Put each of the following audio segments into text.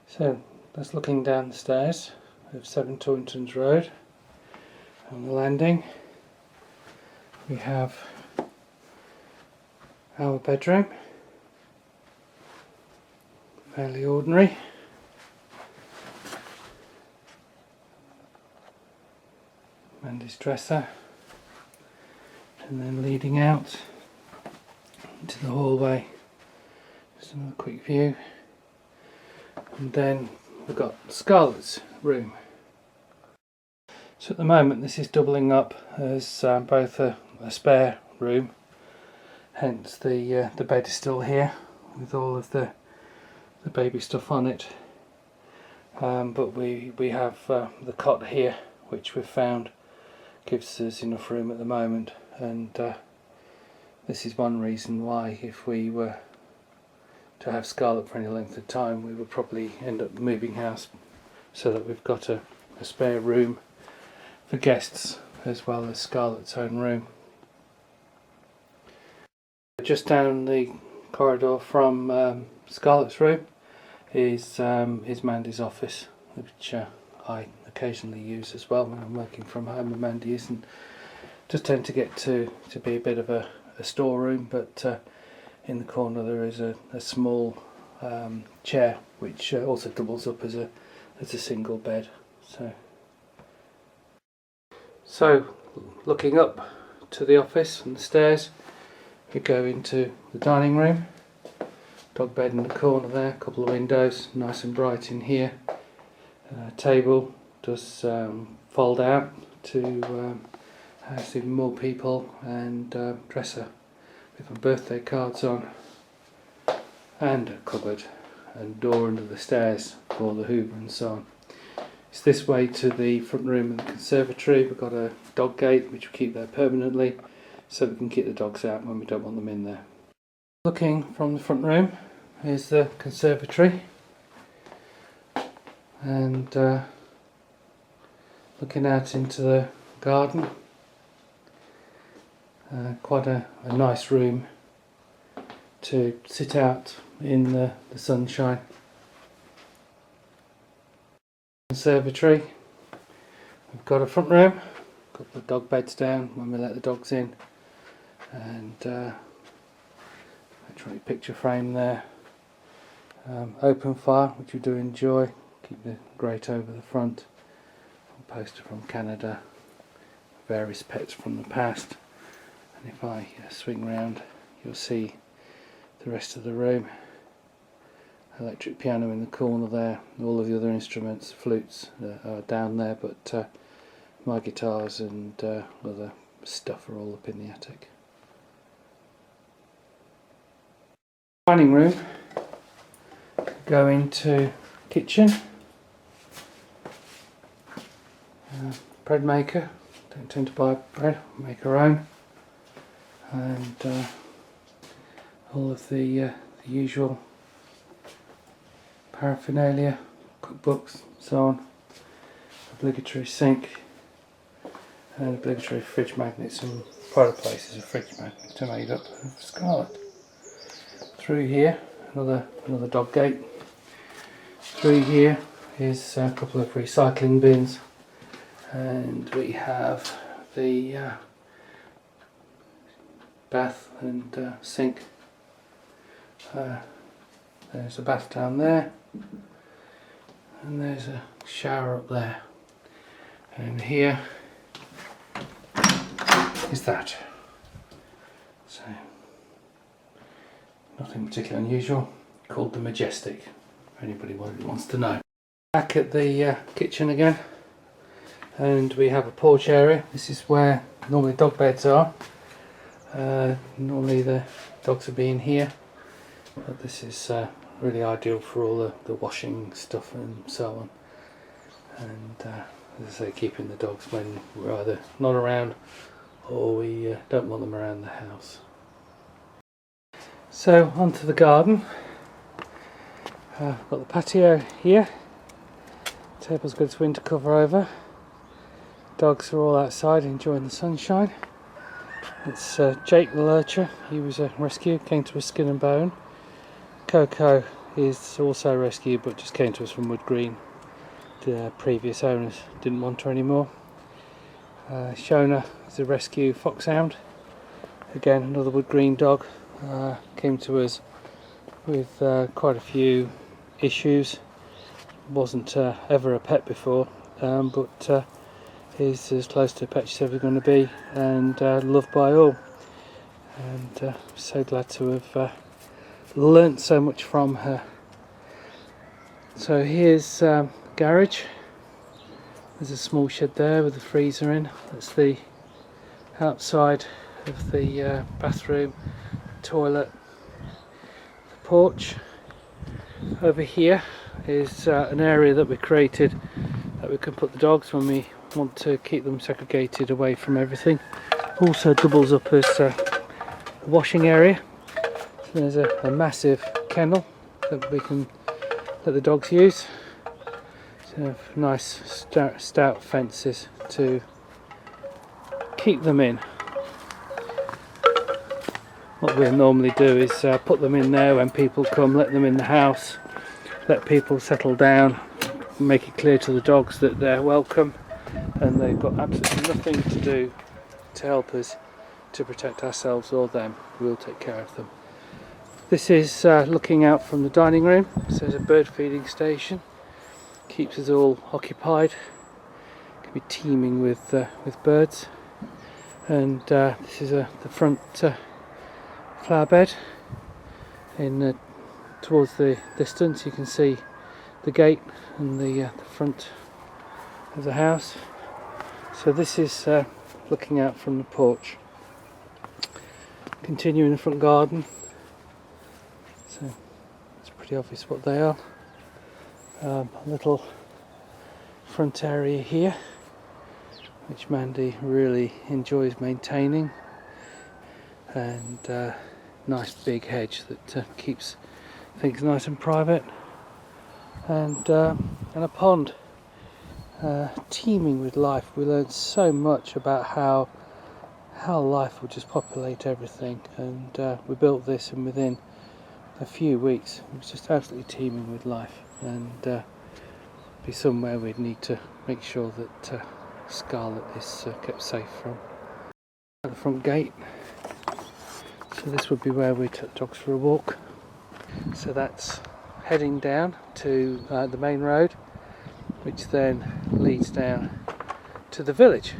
So that's looking down the stairs of 7 Tointons Road. On the landing we have our bedroom, fairly ordinary. Mandy's dresser, and then leading out into the hallway, just another quick view, and then we've got Scarlett's room. So at the moment this is doubling up as both a spare room, hence the bed is still here with all of the baby stuff on it, but we have the cot here, which we've found gives us enough room at the moment, and this is one reason why, if we were to have Scarlett for any length of time, we would probably end up moving house, so that we've got a spare room for guests as well as Scarlett's own room. Just down the corridor from Scarlett's room is Mandy's office, which I occasionally use as well when I'm working from home and Mandy isn't. Just tend to get to be a bit of a storeroom, but in the corner there is a small chair which also doubles up as a single bed. So looking up to the office and the stairs, we go into the dining room. Dog bed in the corner there, a couple of windows, nice and bright in here. Table does fold out to house even more people, and dresser with my birthday cards on, and a cupboard and door under the stairs for the hoover and so on. It's this way to the front room and the conservatory. We've got a dog gate which we keep there permanently, so we can keep the dogs out when we don't want them in there. Looking from the front room is the conservatory, and looking out into the garden. Quite a nice room to sit out in the sunshine. Conservatory. We've got a front room, a couple of dog beds down when we let the dogs in, and actually picture frame there. Open fire, which we do enjoy. Keep the grate over the front. A poster from Canada. Various pets from the past. And if I swing round, you'll see the rest of the room. Electric piano in the corner there. All of the other instruments, flutes, are down there, but my guitars and other stuff are all up in the attic. Dining room. Go into kitchen. Bread maker. Don't tend to buy bread, make our own. And all of the usual paraphernalia, cookbooks, so on. Obligatory sink and obligatory fridge magnets, and quite a places of fridge magnets are made up of Scarlett. Through here, another dog gate. Through here is a couple of recycling bins, and we have the bath and sink. There's a bath down there, and there's a shower up there, and here is that. So nothing particularly unusual. Called the Majestic, if anybody wants to know. Back at the kitchen again, and we have a porch area. This is where normally dog beds are. Normally the dogs would be in here, but this is really ideal for all the washing stuff and so on. And as I say, keeping the dogs when we're either not around or we don't want them around the house. So onto the garden. Got the patio here. Table's got its winter cover over. Dogs are all outside enjoying the sunshine. It's Jake the lurcher. He was a rescue, came to a skin and bone. Coco is also a rescue, but just came to us from Wood Green. The previous owners didn't want her anymore. Shona is a rescue foxhound. Again, another Wood Green dog. Came to us with quite a few issues. Wasn't ever a pet before, but is as close to a pet she's ever going to be, and loved by all. And so glad to have learnt so much from her. So here's garage. There's a small shed there with a freezer in. That's the outside of the bathroom, toilet, the porch. Over here is an area that we created that we can put the dogs when we want to keep them segregated away from everything. Also doubles up as a washing area. So there's a massive kennel that we can let the dogs use. So nice stout fences to keep them in. What we'll normally do is put them in there when people come, let them in the house, let people settle down, make it clear to the dogs that they're welcome and they've got absolutely nothing to do to help us to protect ourselves or them. We'll take care of them. This is looking out from the dining room. So there's a bird feeding station. Keeps us all occupied. Can be teeming with birds. And this is the front flower bed. In towards the distance, you can see the gate and the front of the house. So this is looking out from the porch. Continue in the front garden. So it's pretty obvious what they are. A little front area here, which Mandy really enjoys maintaining, and nice big hedge that keeps things nice and private, and a pond teeming with life. We learned so much about how life will just populate everything, and we built this, and within a few weeks it was just absolutely teeming with life, and be somewhere we'd need to make sure that Scarlet is kept safe from. At the front gate, so this would be where we took the dogs for a walk. So that's heading down to the main road, which then leads down to the village,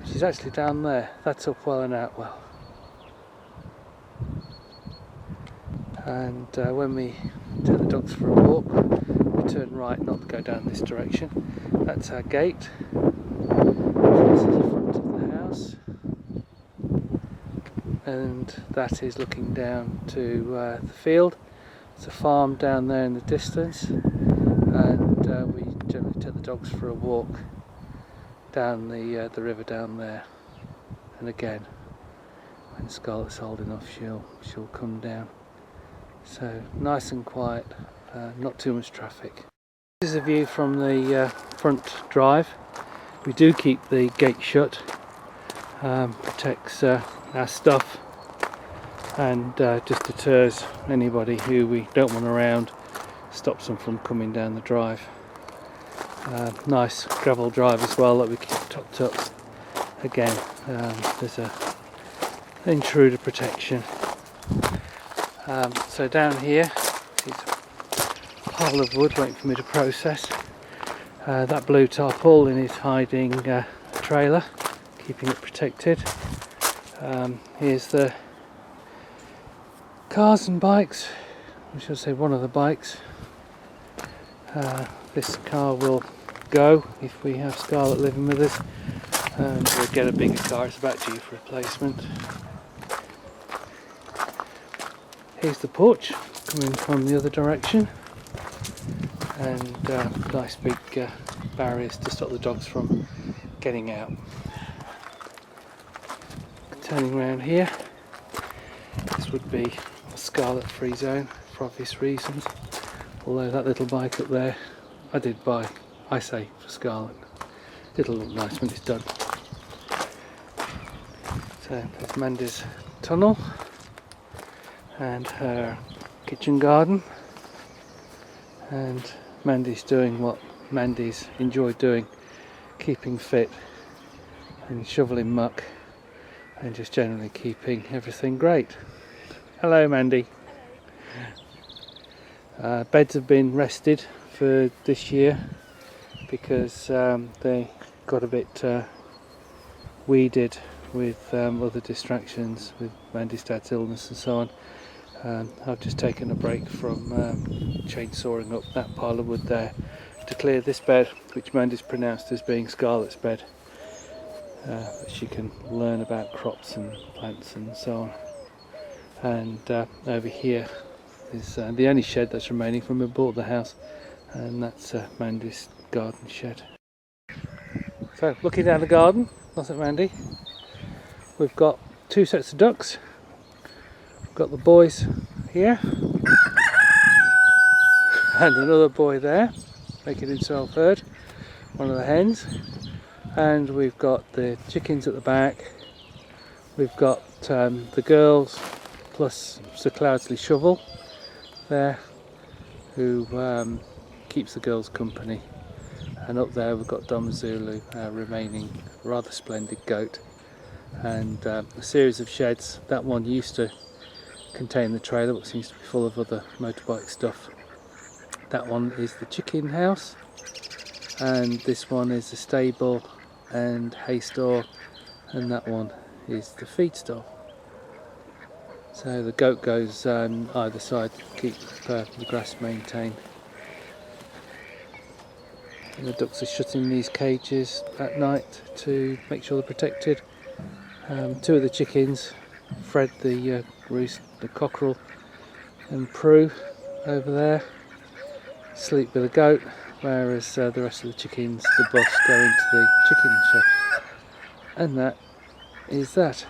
which is actually down there. That's up well and out well. And when we take the dogs for a walk, we turn right, not to go down this direction. That's our gate. So this is the front of the house, and that is looking down to the field. There's a farm down there in the distance, and we generally take the dogs for a walk down the river down there. And again, when Scarlet's old enough, she'll come down. So nice and quiet, not too much traffic. This is a view from the front drive. We do keep the gate shut, protects our stuff, and just deters anybody who we don't want around, stops them from coming down the drive. Nice gravel drive as well that we keep topped up. Again, there's an intruder protection. So down here is a pile of wood waiting for me to process. That blue tarpaulin is hiding a trailer, keeping it protected. Here's the cars and bikes, I should say one of the bikes. This car will go if we have Scarlet living with us, and we'll get a bigger car. It's about due for replacement. Here's the porch coming from the other direction, and nice big barriers to stop the dogs from getting out. Turning around here, this would be a Scarlet free zone for obvious reasons, although that little bike up there I did buy, I say, for Scarlet. It'll look nice when it's done. So there's Mandy's tunnel and her kitchen garden. and Mandy's doing what Mandy's enjoyed doing, keeping fit and shoveling muck and just generally keeping everything great. Hello Mandy. Beds have been rested for this year because they got a bit weeded with other distractions, with Mandy's dad's illness and so on. I've just taken a break from chainsawing up that pile of wood there to clear this bed, which Mandy's pronounced as being Scarlett's bed. She can learn about crops and plants and so on. And over here is the only shed that's remaining from when we bought the house, and that's Mandy's garden shed. So looking down the garden, that's it Mandy. We've got two sets of ducks. We've got the boys here and another boy there making himself heard, one of the hens, and we've got the chickens at the back. We've got the girls plus Sir Cloudsley Shovel there, who keeps the girls company, and up there we've got Dom Zulu, our remaining rather splendid goat, and a series of sheds. That one used to contain the trailer but seems to be full of other motorbike stuff. That one is the chicken house, and this one is the stable and hay store, and that one is the feed store. So the goat goes either side to keep the grass maintained. And the ducks are shut in these cages at night to make sure they're protected. Two of the chickens, Fred the roost, the cockerel, and Prue over there, sleep with the goat, whereas the rest of the chickens, the bus, go into the chicken shed. And that is that.